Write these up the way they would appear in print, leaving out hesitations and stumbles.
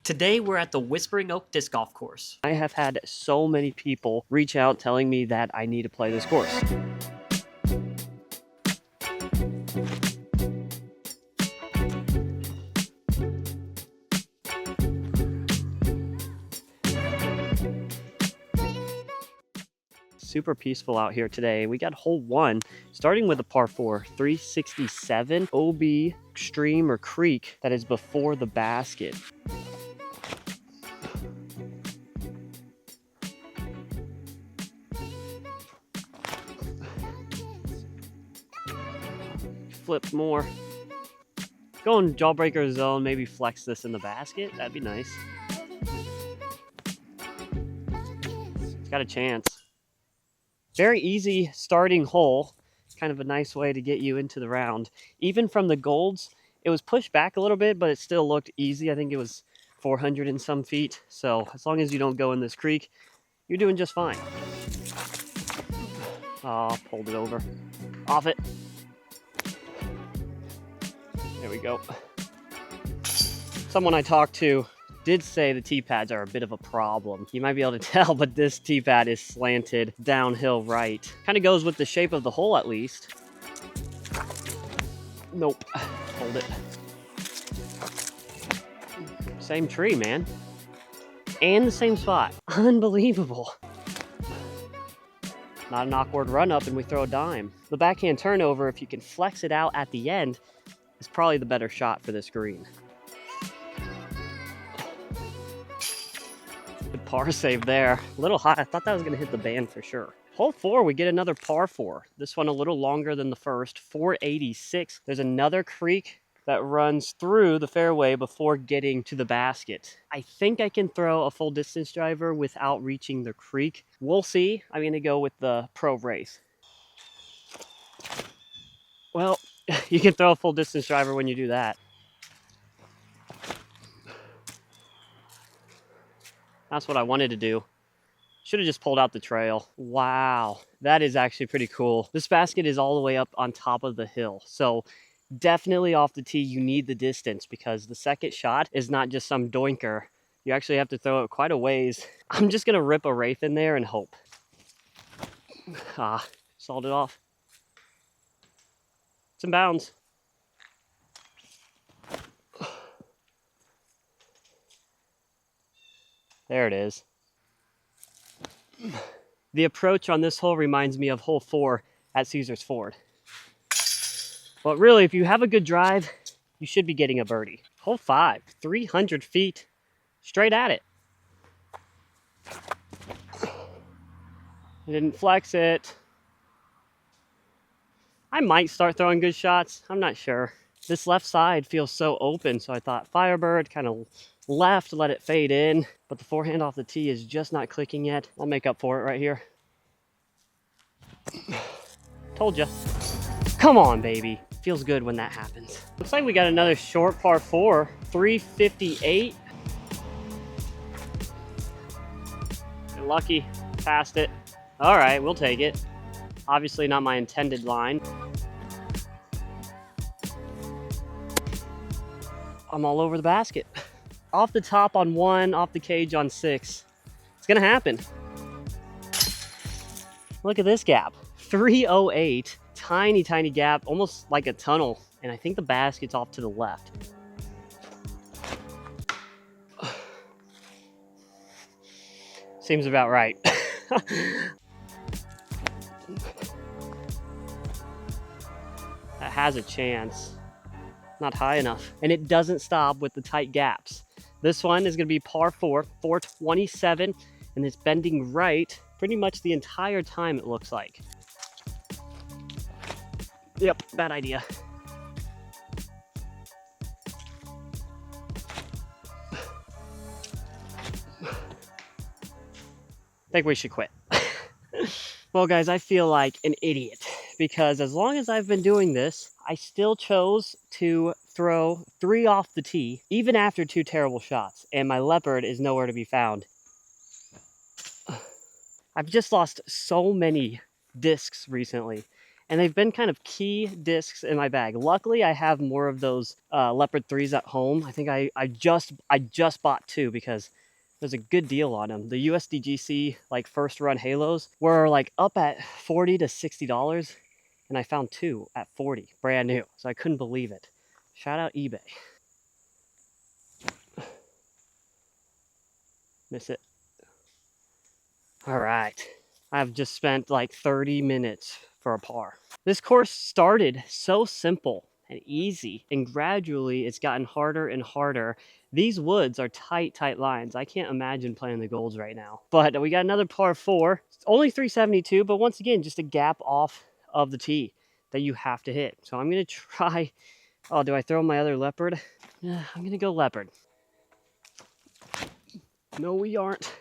Today we're at the Whispering Oak Disc Golf Course. I have had so many people reach out telling me that I need to play this course. Super peaceful out here today. We got hole 1, starting with a par 4, 367 OB stream or creek that is before the basket. Flip more. Go in jawbreaker zone, maybe flex this in the basket. That'd be nice. It's got a chance. Very easy starting hole. Kind of a nice way to get you into the round. Even from the golds, it was pushed back a little bit, but it still looked easy. I think it was 400 and some feet. So as long as you don't go in this creek, you're doing just fine. Oh, pulled it over. Off it. There we go. Someone I talked to did say the tee pads are a bit of a problem. You might be able to tell, but this tee pad is slanted downhill right. Kind of goes with the shape of the hole at least. Nope. Hold it. Same tree, man. And the same spot. Unbelievable. Not an awkward run up and we throw a dime. The backhand turnover, if you can flex it out at the end, is probably the better shot for this green. Good par save there. A little high. I thought that was going to hit the band for sure. Hole 4, we get another par 4. This one a little longer than the first, 486. There's another creek that runs through the fairway before getting to the basket. I think I can throw a full distance driver without reaching the creek. We'll see. I'm going to go with the pro race. Well, you can throw a full distance driver when you do that. That's what I wanted to do. Should have just pulled out the trail. Wow, that is actually pretty cool. This basket is all the way up on top of the hill. So definitely off the tee, you need the distance because the second shot is not just some doinker. You actually have to throw it quite a ways. I'm just gonna rip a wraith in there and hope. Ah, sawed it off. It's in bounds. There it is. The approach on this hole reminds me of hole 4 at Caesars Ford. But really, if you have a good drive, you should be getting a birdie. Hole 5, 300 feet, straight at it. I didn't flex it. I might start throwing good shots. I'm not sure. This left side feels so open, so I thought Firebird, kind of left, let it fade in. But the forehand off the tee is just not clicking yet. I'll make up for it right here. Told ya. Come on, baby. Feels good when that happens. Looks like we got another short par 4, 358. Get lucky, passed it. All right, we'll take it. Obviously not my intended line. I'm all over the basket. Off the top on 1, off the cage on 6. It's gonna happen. Look at this gap, 308. Tiny, tiny gap, almost like a tunnel. And I think the basket's off to the left. Seems about right. That has a chance. Not high enough. And it doesn't stop with the tight gaps. This one is going to be par 4, 427, and it's bending right pretty much the entire time, it looks like. Yep, bad idea. I think we should quit. Well, guys, I feel like an idiot because as long as I've been doing this, I still chose to throw 3 off the tee, even after 2 terrible shots, and my leopard is nowhere to be found. I've just lost so many discs recently, and they've been kind of key discs in my bag. Luckily, I have more of those Leopard 3s at home. I think I just bought 2 because there's a good deal on them. The USDGC like first run Halos were like up at $40 to $60, and I found 2 at 40, brand new. So I couldn't believe it. Shout out eBay. Miss it. All right. I've just spent like 30 minutes for a par. This course started so simple and easy, and gradually it's gotten harder and harder. These woods are tight, tight lines. I can't imagine playing the golds right now. But we got another par 4. It's only 372, but once again, just a gap off of the tee that you have to hit. So I'm going to try. Oh, do I throw my other leopard? I'm going to go leopard. No, we aren't.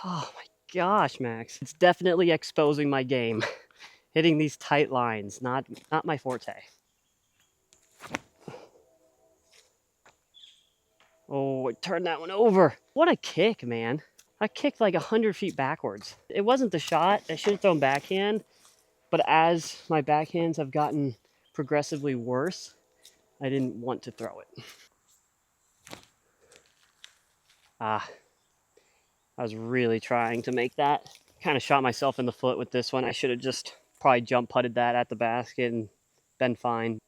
Oh my gosh, Max. It's definitely exposing my game. Hitting these tight lines, not my forte. Oh, I turned that one over. What a kick, man. I kicked like 100 feet backwards. It wasn't the shot. I should have thrown backhand. But as my backhands have gotten progressively worse, I didn't want to throw it. I was really trying to make that. Kind of shot myself in the foot with this one. I should have just probably jump putted that at the basket and been fine.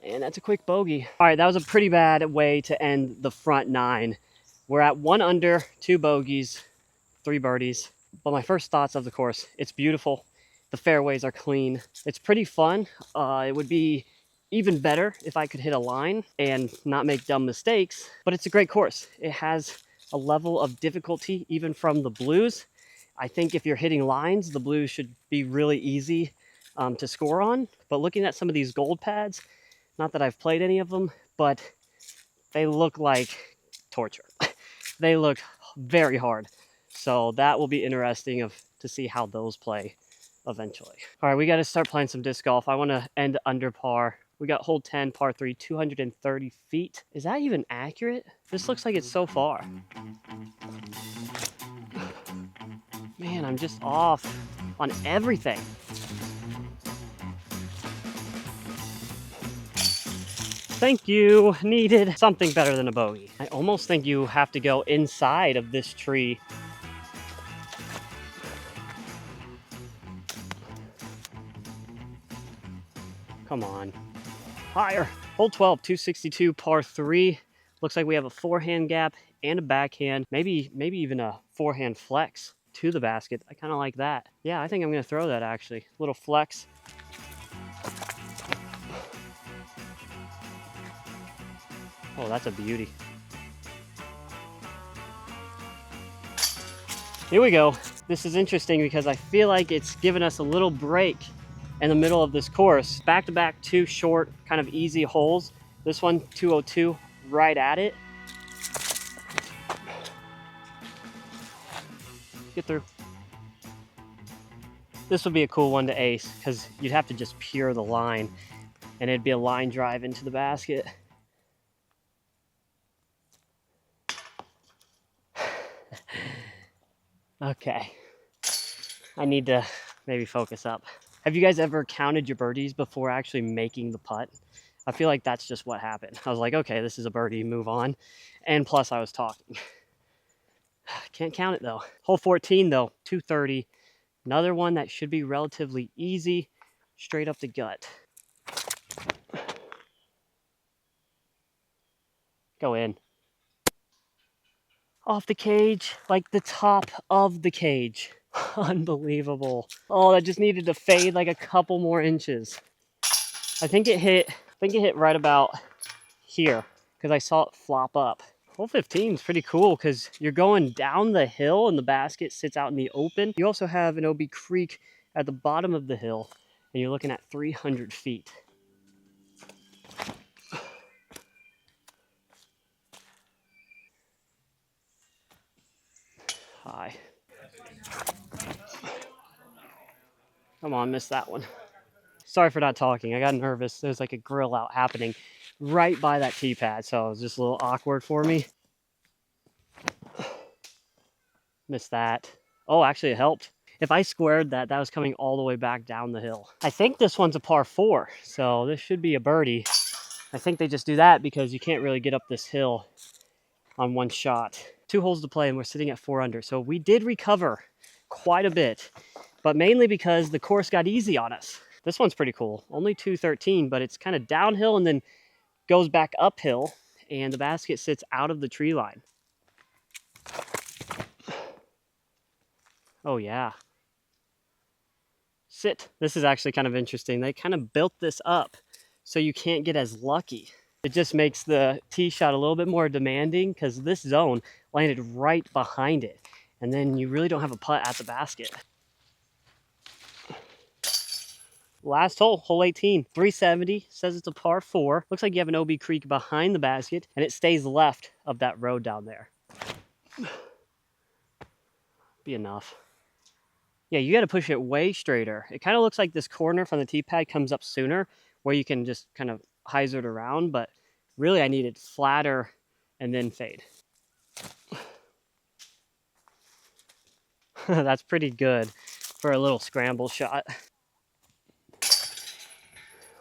And that's a quick bogey. All right, that was a pretty bad way to end the front 9. We're at 1 under, 2 bogeys, 3 birdies. But my first thoughts of the course, it's beautiful. The fairways are clean. It's pretty fun. It would be even better if I could hit a line and not make dumb mistakes, but it's a great course. It has a level of difficulty even from the blues. I think if you're hitting lines, the blues should be really easy to score on. But looking at some of these gold pads, not that I've played any of them, but they look like torture. They look very hard. So that will be interesting to see how those play eventually. All right, we got to start playing some disc golf. I want to end under par. We got hole 10, par 3, 230 feet. Is that even accurate? This looks like it's so far. Man, I'm just off on everything. Thank you. Needed something better than a bogey. I almost think you have to go inside of this tree. Come on. Higher. Hole 12, 262, par 3. Looks like we have a forehand gap and a backhand. Maybe even a forehand flex to the basket. I kind of like that. Yeah, I think I'm going to throw that actually. Little flex. Oh, that's a beauty. Here we go. This is interesting because I feel like it's given us a little break in the middle of this course. Back-to-back 2 short, kind of easy holes. This one, 202, right at it. Get through. This would be a cool one to ace because you'd have to just pure the line and it'd be a line drive into the basket. Okay, I need to maybe focus up. Have you guys ever counted your birdies before actually making the putt? I feel like that's just what happened. I was like, okay, this is a birdie, move on. And plus I was talking. Can't count it though. Hole 14 though, 230. Another one that should be relatively easy, straight up the gut. Go in. Off the cage, like the top of the cage. Unbelievable. Oh, that just needed to fade like a couple more inches. I think it hit right about here because I saw it flop up. Hole 15 is pretty cool because you're going down the hill and the basket sits out in the open. You also have an OB Creek at the bottom of the hill and you're looking at 300 feet. High. Come on, missed that one. Sorry for not talking. I got nervous. There's like a grill out happening right by that tee pad, so it was just a little awkward for me. Missed that. Oh, actually it helped. If I squared that, that was coming all the way back down the hill. I think this one's a par 4, so this should be a birdie. I think they just do that because you can't really get up this hill on one shot. 2 holes to play and we're sitting at 4 under. So we did recover quite a bit, but mainly because the course got easy on us. This one's pretty cool. Only 213, but it's kind of downhill and then goes back uphill, and the basket sits out of the tree line. Oh yeah. Sit. This is actually kind of interesting. They kind of built this up so you can't get as lucky. It just makes the tee shot a little bit more demanding because this zone landed right behind it. And then you really don't have a putt at the basket. Last hole, hole 18, 370, says it's a par 4. Looks like you have an OB creek behind the basket, and it stays left of that road down there. Be enough. Yeah, you got to push it way straighter. It kind of looks like this corner from the tee pad comes up sooner, where you can just kind of hyzer it around, but really I need it flatter and then fade. That's pretty good for a little scramble shot.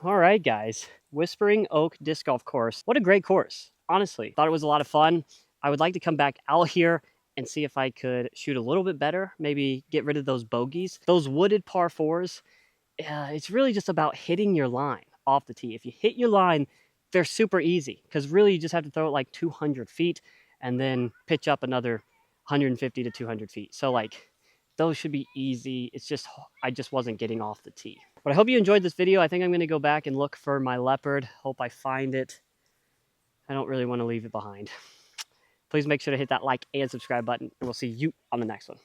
All right, guys. Whispering Oak Disc Golf Course. What a great course. Honestly, thought it was a lot of fun. I would like to come back out here and see if I could shoot a little bit better, maybe get rid of those bogeys. Those wooded par 4s, it's really just about hitting your line off the tee. If you hit your line, they're super easy because really you just have to throw it like 200 feet and then pitch up another 150 to 200 feet. So like those should be easy. It's just, I just wasn't getting off the tee. But I hope you enjoyed this video. I think I'm gonna go back and look for my leopard. Hope I find it. I don't really want to leave it behind. Please make sure to hit that like and subscribe button, and we'll see you on the next one.